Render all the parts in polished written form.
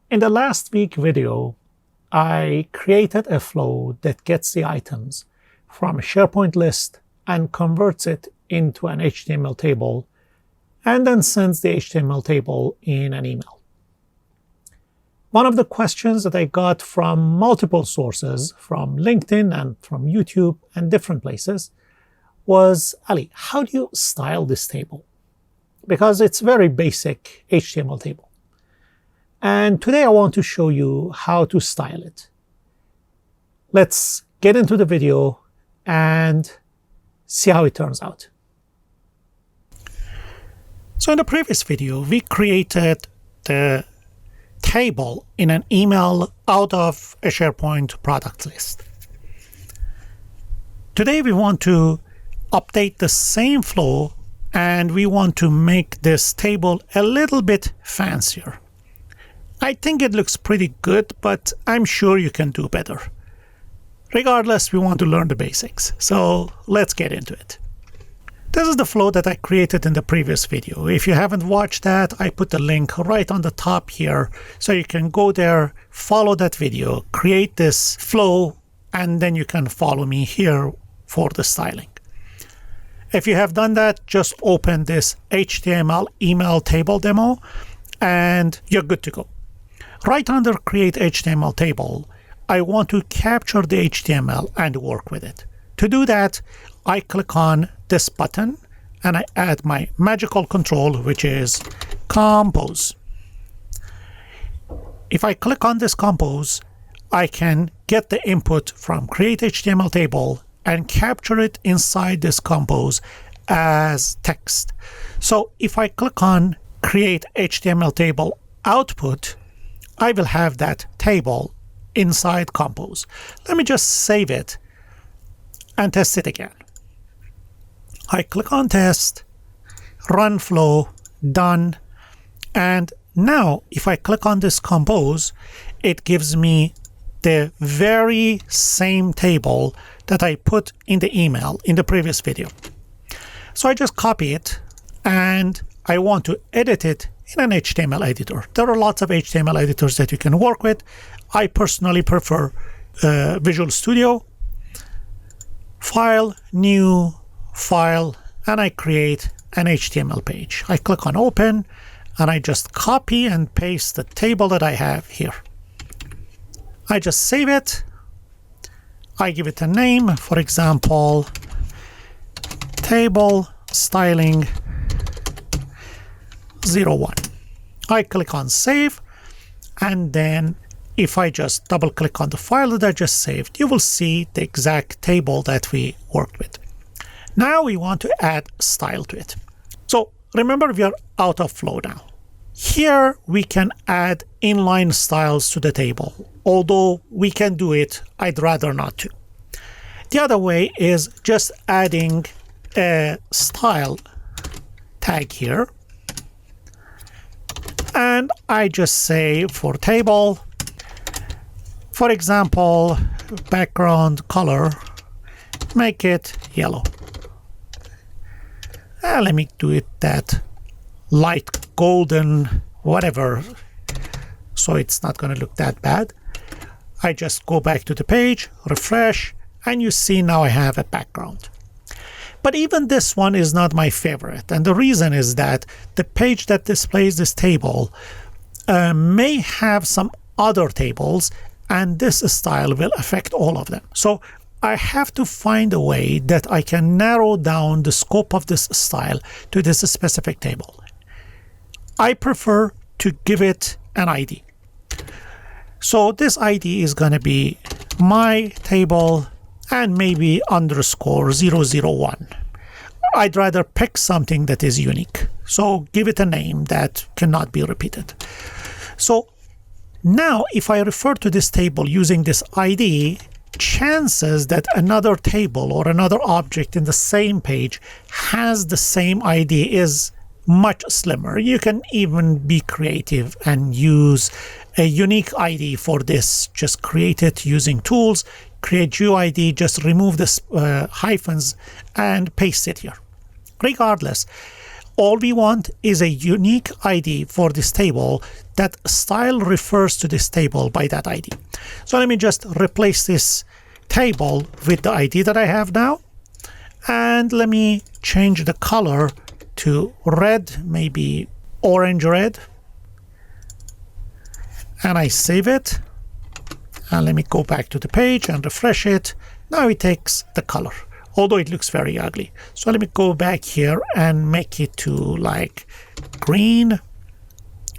In the last week video, I created a flow that gets the items from a SharePoint list and converts it into an HTML table, and then sends the HTML table in an email. One of the questions that I got from multiple sources, from LinkedIn and from YouTube and different places, was, Ali, how do you style this table? Because it's a very basic HTML table. And today I want to show you how to style it. Let's get into the video and see how it turns out. So in the previous video, we created the table in an email out of a SharePoint product list. Today we want to update the same flow and we want to make this table a little bit fancier. I think it looks pretty good, but I'm sure you can do better. Regardless, we want to learn the basics. So let's get into it. This is the flow that I created in the previous video. If you haven't watched that, I put the link right on the top here. So you can go there, follow that video, create this flow, and then you can follow me here for the styling. If you have done that, just open this HTML email table demo and you're good to go. Right under Create HTML Table, I want to capture the HTML and work with it. To do that, I click on this button and I add my magical control, which is Compose. If I click on this Compose, I can get the input from Create HTML Table and capture it inside this Compose as text. So if I click on Create HTML Table Output, I will have that table inside Compose. Let me just save it and test it again. I click on Test, Run Flow, Done, and now if I click on this Compose, it gives me the very same table that I put in the email in the previous video. So I just copy it and I want to edit it in an HTML editor. There are lots of HTML editors that you can work with. I personally prefer Visual Studio. File, New, File, and I create an HTML page. I click on Open, and I just copy and paste the table that I have here. I just save it. I give it a name, for example, Table Styling 01. I click on Save, and then if I just double click on the file that I just saved, you will see the exact table that we worked with. Now we want to add style to it. So remember, we are out of flow now. Here we can add inline styles to the table. Although we can do it, I'd rather not to. The other way is just adding a style tag here. And I just say for table, for example, background color, make it yellow. Let me do it that light golden, whatever, so it's not going to look that bad. I just go back to the page, refresh, and you see now I have a background. But even this one is not my favorite. And the reason is that the page that displays this table may have some other tables, and this style will affect all of them. So I have to find a way that I can narrow down the scope of this style to this specific table. I prefer to give it an ID. So this ID is going to be my table and maybe underscore 001. I'd rather pick something that is unique. So give it a name that cannot be repeated. So now if I refer to this table using this ID, chances that another table or another object in the same page has the same ID is much slimmer. You can even be creative and use a unique ID for this. Just create it using tools, create UID, just remove this hyphens and paste it here. Regardless, All we want is a unique ID for this table that style refers to this table by that ID. So let me just replace this table with the ID that I have now. And let me change the color to red, maybe orange red. And I save it. And let me go back to the page and refresh it. Now it takes the color, although it looks very ugly. So let me go back here and make it to like green.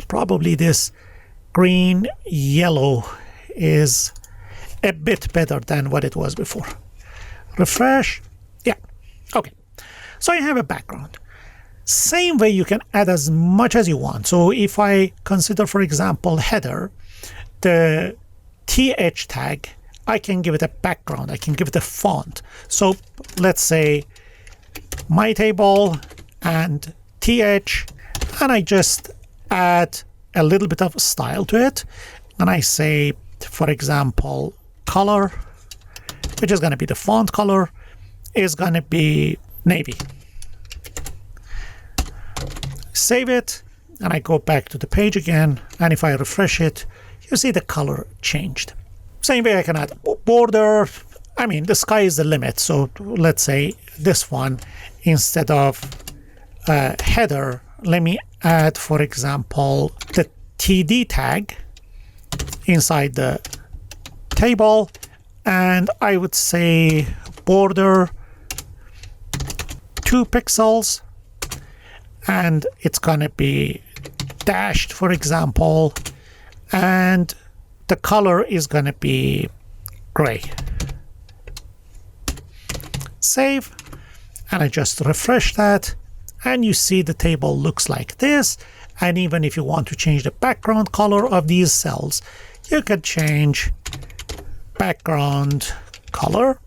Probably this green yellow is a bit better than what it was before. Refresh. Yeah. Okay. So I have a background. Same way you can add as much as you want. So if I consider, for example, header, the th tag, I can give it a background. I can give it a font. So let's say my table and th, and I just add a little bit of style to it. And I say, for example, color, which is going to be the font color, is going to be navy. Save it, and I go back to the page again. And if I refresh it, you see the color changed. Same way I can add border. I mean, the sky is the limit. So let's say this one, instead of header, let me add, for example, the td tag inside the table. And I would say border 2 pixels. And it's going to be dashed, for example. And the color is going to be gray. Save. And I just refresh that. And you see the table looks like this. And even if you want to change the background color of these cells, you can change background color.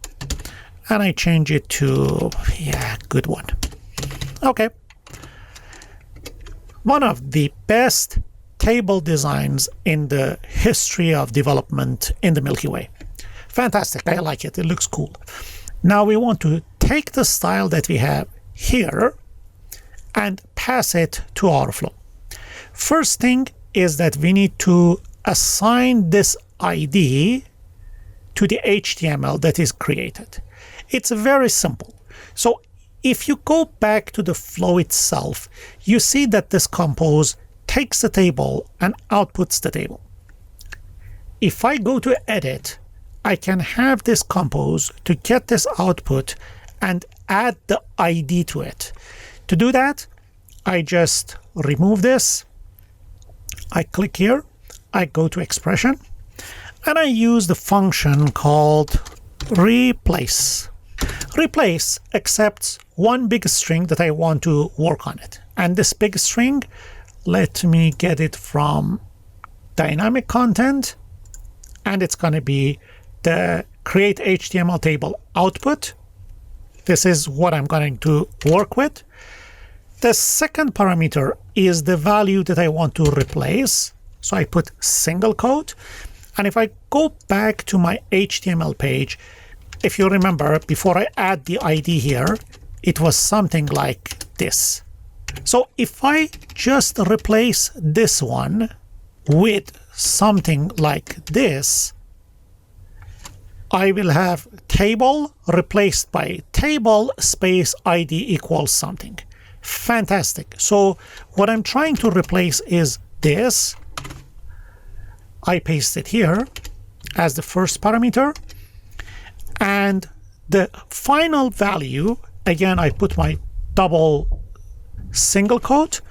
And I change it to, yeah, good one. Okay. One of the best table designs in the history of development in the Milky Way. Fantastic. I like it. It looks cool. Now we want to take the style that we have here and pass it to our flow. First thing is that we need to assign this ID to the HTML that is created. It's very simple. So if you go back to the flow itself, you see that this compose takes the table and outputs the table. If I go to edit, I can have this compose to get this output and add the ID to it. To do that, I just remove this. I click here, I go to expression, and I use the function called replace. Replace accepts one big string that I want to work on it. And this big string, let me get it from dynamic content. And it's going to be the create HTML table output. This is what I'm going to work with. The second parameter is the value that I want to replace. So I put single quote. And if I go back to my HTML page, if you remember, before I add the ID here, it was something like this. So if I just replace this one with something like this, I will have table replaced by table space ID equals something. Fantastic. So what I'm trying to replace is this. I paste it here as the first parameter. And the final value, again, I put my double single quote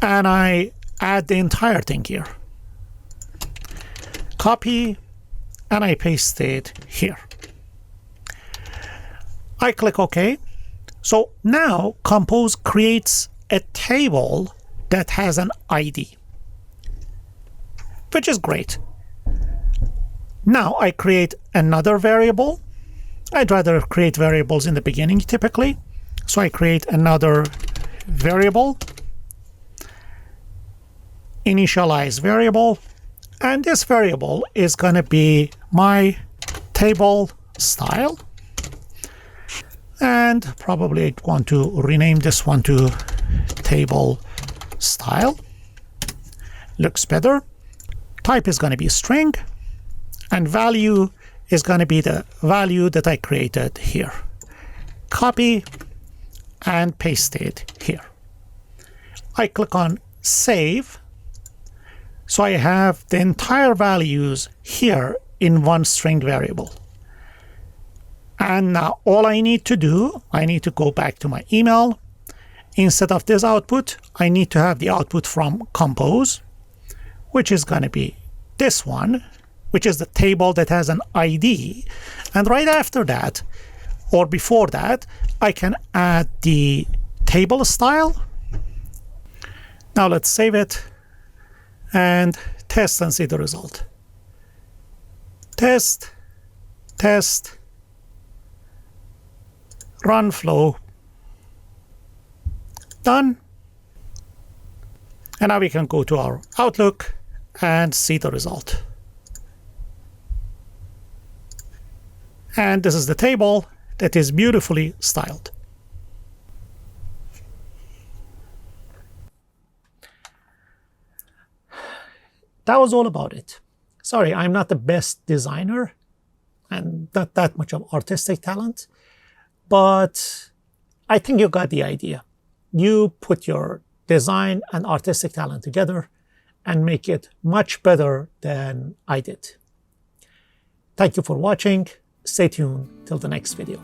and I add the entire thing here. Copy, and I paste it here. I click OK. So now Compose creates a table that has an ID, which is great. Now I create another variable. I'd rather create variables in the beginning typically. So I create another variable, initialize variable, and this variable is going to be my table style. And probably I want to rename this one to table style. Looks better. Type is going to be string, and value is going to be the value that I created here. Copy and paste it here. I click on save. So I have the entire values here in one string variable. And now all I need to do, I need to go back to my email. Instead of this output, I need to have the output from compose, which is going to be this one, which is the table that has an ID. And right after that, or before that, I can add the table style. Now let's save it and test and see the result. Test, test, run flow, done. And now we can go to our Outlook and see the result. And this is the table that is beautifully styled. That was all about it. Sorry, I'm not the best designer and not that much of artistic talent, but I think you got the idea. You put your design and artistic talent together and make it much better than I did. Thank you for watching. Stay tuned till the next video.